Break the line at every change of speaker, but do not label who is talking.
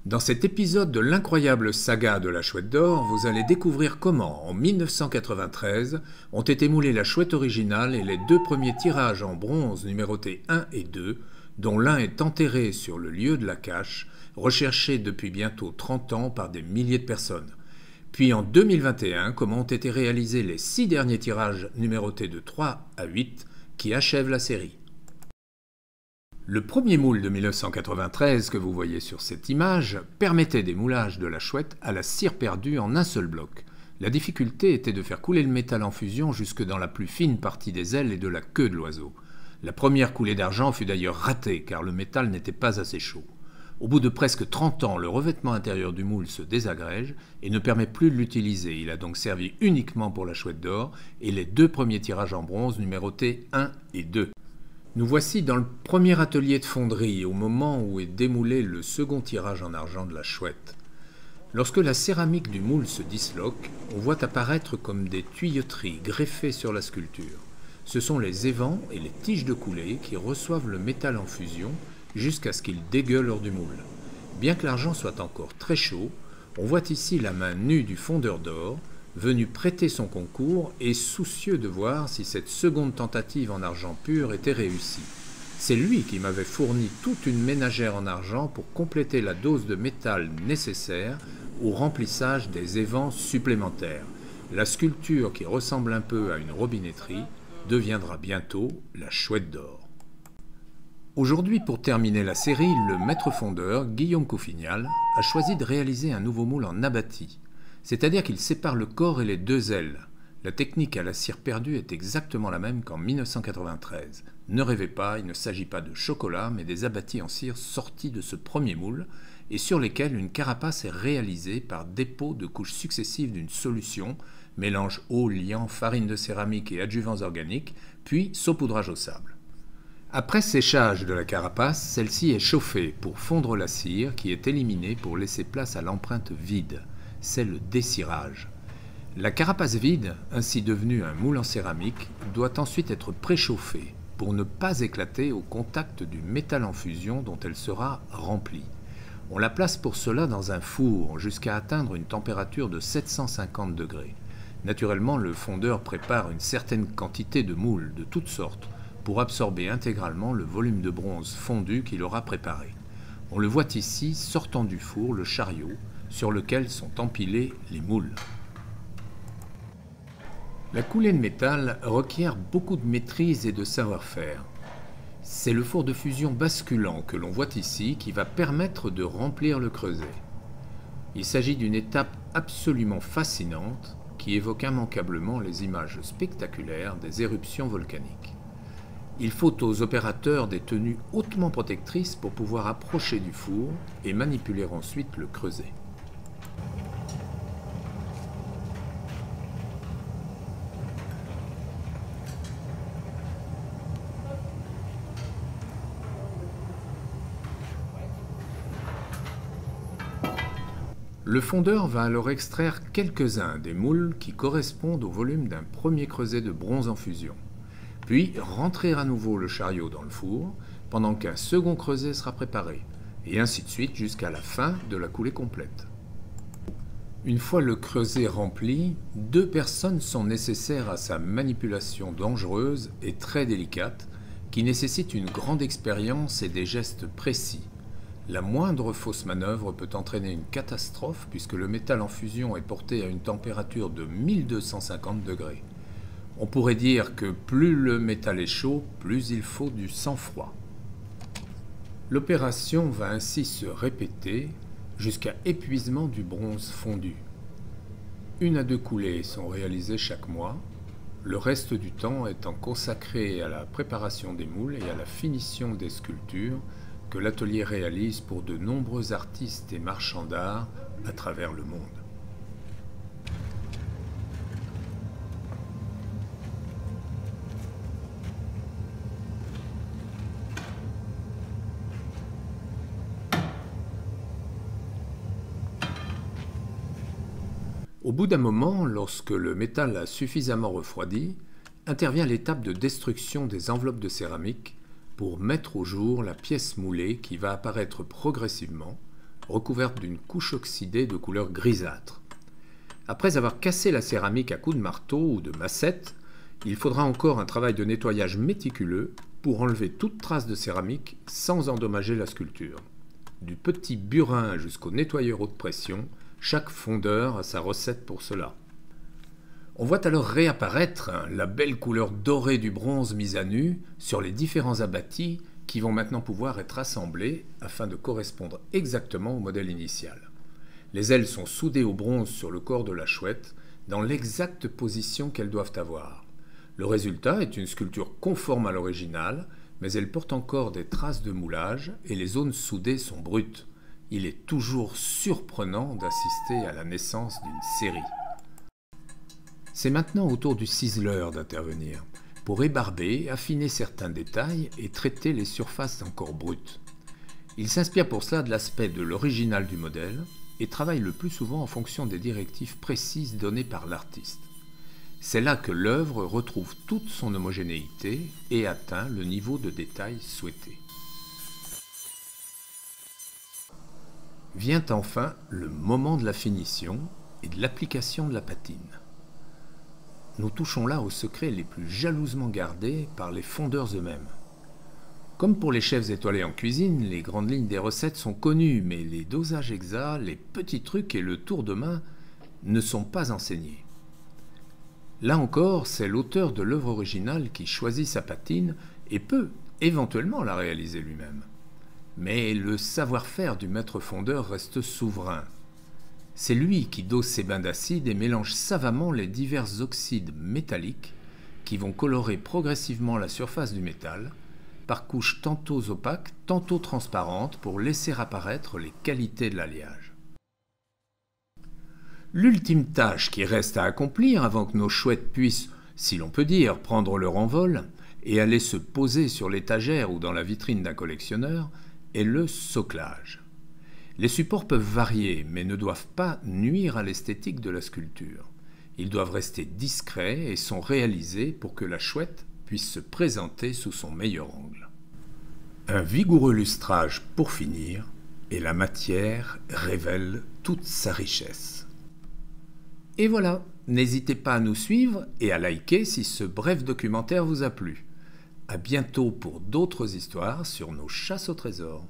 Dans cet épisode de l'incroyable saga de la Chouette d'Or, vous allez découvrir comment, en 1993, ont été moulées la Chouette originale et les deux premiers tirages en bronze numérotés 1 et 2, dont l'un est enterré sur le lieu de la cache, recherché depuis bientôt 30 ans par des milliers de personnes. Puis en 2021, comment ont été réalisés les 6 derniers tirages numérotés de 3 à 8 qui achèvent la série. Le premier moule de 1993 que vous voyez sur cette image permettait des moulages de la Chouette à la cire perdue en un seul bloc. La difficulté était de faire couler le métal en fusion jusque dans la plus fine partie des ailes et de la queue de l'oiseau. La première coulée d'argent fut d'ailleurs ratée car le métal n'était pas assez chaud. Au bout de presque 30 ans, le revêtement intérieur du moule se désagrège et ne permet plus de l'utiliser. Il a donc servi uniquement pour la Chouette d'Or et les deux premiers tirages en bronze numérotés 1 et 2. Nous voici dans le premier atelier de fonderie, au moment où est démoulé le second tirage en argent de la Chouette. Lorsque la céramique du moule se disloque, on voit apparaître comme des tuyauteries greffées sur la sculpture. Ce sont les évents et les tiges de coulée qui reçoivent le métal en fusion jusqu'à ce qu'il dégueule hors du moule. Bien que l'argent soit encore très chaud, on voit ici la main nue du fondeur d'or, venu prêter son concours et soucieux de voir si cette seconde tentative en argent pur était réussie. C'est lui qui m'avait fourni toute une ménagère en argent pour compléter la dose de métal nécessaire au remplissage des évents supplémentaires. La sculpture qui ressemble un peu à une robinetterie deviendra bientôt la Chouette d'Or. Aujourd'hui, pour terminer la série, le maître fondeur, Guillaume Couffignal, a choisi de réaliser un nouveau moule en abatis. C'est-à-dire qu'il sépare le corps et les deux ailes. La technique à la cire perdue est exactement la même qu'en 1993. Ne rêvez pas, il ne s'agit pas de chocolat, mais des abatis en cire sortis de ce premier moule, et sur lesquels une carapace est réalisée par dépôt de couches successives d'une solution, mélange eau, liant, farine de céramique et adjuvants organiques, puis saupoudrage au sable. Après séchage de la carapace, celle-ci est chauffée pour fondre la cire qui est éliminée pour laisser place à l'empreinte vide. C'est le dessirage. La carapace vide, ainsi devenue un moule en céramique, doit ensuite être préchauffée pour ne pas éclater au contact du métal en fusion dont elle sera remplie. On la place pour cela dans un four jusqu'à atteindre une température de 750 degrés. Naturellement, le fondeur prépare une certaine quantité de moules de toutes sortes pour absorber intégralement le volume de bronze fondu qu'il aura préparé. On le voit ici sortant du four le chariot sur lequel sont empilés les moules. La coulée de métal requiert beaucoup de maîtrise et de savoir-faire. C'est le four de fusion basculant que l'on voit ici qui va permettre de remplir le creuset. Il s'agit d'une étape absolument fascinante qui évoque immanquablement les images spectaculaires des éruptions volcaniques. Il faut aux opérateurs des tenues hautement protectrices pour pouvoir approcher du four et manipuler ensuite le creuset. Le fondeur va alors extraire quelques-uns des moules qui correspondent au volume d'un premier creuset de bronze en fusion, puis rentrer à nouveau le chariot dans le four pendant qu'un second creuset sera préparé, et ainsi de suite jusqu'à la fin de la coulée complète. Une fois le creuset rempli, 2 personnes sont nécessaires à sa manipulation dangereuse et très délicate, qui nécessite une grande expérience et des gestes précis. La moindre fausse manœuvre peut entraîner une catastrophe puisque le métal en fusion est porté à une température de 1250 degrés. On pourrait dire que plus le métal est chaud, plus il faut du sang-froid. L'opération va ainsi se répéter jusqu'à épuisement du bronze fondu. 1 à 2 coulées sont réalisées chaque mois, le reste du temps étant consacré à la préparation des moules et à la finition des sculptures que l'atelier réalise pour de nombreux artistes et marchands d'art à travers le monde. Au bout d'un moment, lorsque le métal a suffisamment refroidi, intervient l'étape de destruction des enveloppes de céramique pour mettre au jour la pièce moulée qui va apparaître progressivement recouverte d'une couche oxydée de couleur grisâtre. Après avoir cassé la céramique à coups de marteau ou de massette, il faudra encore un travail de nettoyage méticuleux pour enlever toute trace de céramique sans endommager la sculpture. Du petit burin jusqu'au nettoyeur haute pression, chaque fondeur a sa recette pour cela. On voit alors réapparaître la belle couleur dorée du bronze mise à nu sur les différents abattis qui vont maintenant pouvoir être assemblés afin de correspondre exactement au modèle initial. Les ailes sont soudées au bronze sur le corps de la chouette dans l'exacte position qu'elles doivent avoir. Le résultat est une sculpture conforme à l'original, mais elle porte encore des traces de moulage et les zones soudées sont brutes. Il est toujours surprenant d'assister à la naissance d'une série. C'est maintenant au tour du ciseleur d'intervenir, pour ébarber, affiner certains détails et traiter les surfaces encore brutes. Il s'inspire pour cela de l'aspect de l'original du modèle et travaille le plus souvent en fonction des directives précises données par l'artiste. C'est là que l'œuvre retrouve toute son homogénéité et atteint le niveau de détail souhaité. Vient enfin le moment de la finition et de l'application de la patine. Nous touchons là aux secrets les plus jalousement gardés par les fondeurs eux-mêmes. Comme pour les chefs étoilés en cuisine, les grandes lignes des recettes sont connues, mais les dosages exacts, les petits trucs et le tour de main ne sont pas enseignés. Là encore, c'est l'auteur de l'œuvre originale qui choisit sa patine et peut éventuellement la réaliser lui-même. Mais le savoir-faire du maître fondeur reste souverain. C'est lui qui dose ses bains d'acide et mélange savamment les divers oxydes métalliques qui vont colorer progressivement la surface du métal, par couches tantôt opaques, tantôt transparentes pour laisser apparaître les qualités de l'alliage. L'ultime tâche qui reste à accomplir avant que nos chouettes puissent, si l'on peut dire, prendre leur envol et aller se poser sur l'étagère ou dans la vitrine d'un collectionneur est le soclage. Les supports peuvent varier mais ne doivent pas nuire à l'esthétique de la sculpture. Ils doivent rester discrets et sont réalisés pour que la chouette puisse se présenter sous son meilleur angle. Un vigoureux lustrage pour finir, et la matière révèle toute sa richesse. Et voilà, n'hésitez pas à nous suivre et à liker si ce bref documentaire vous a plu. À bientôt pour d'autres histoires sur nos chasses au trésor.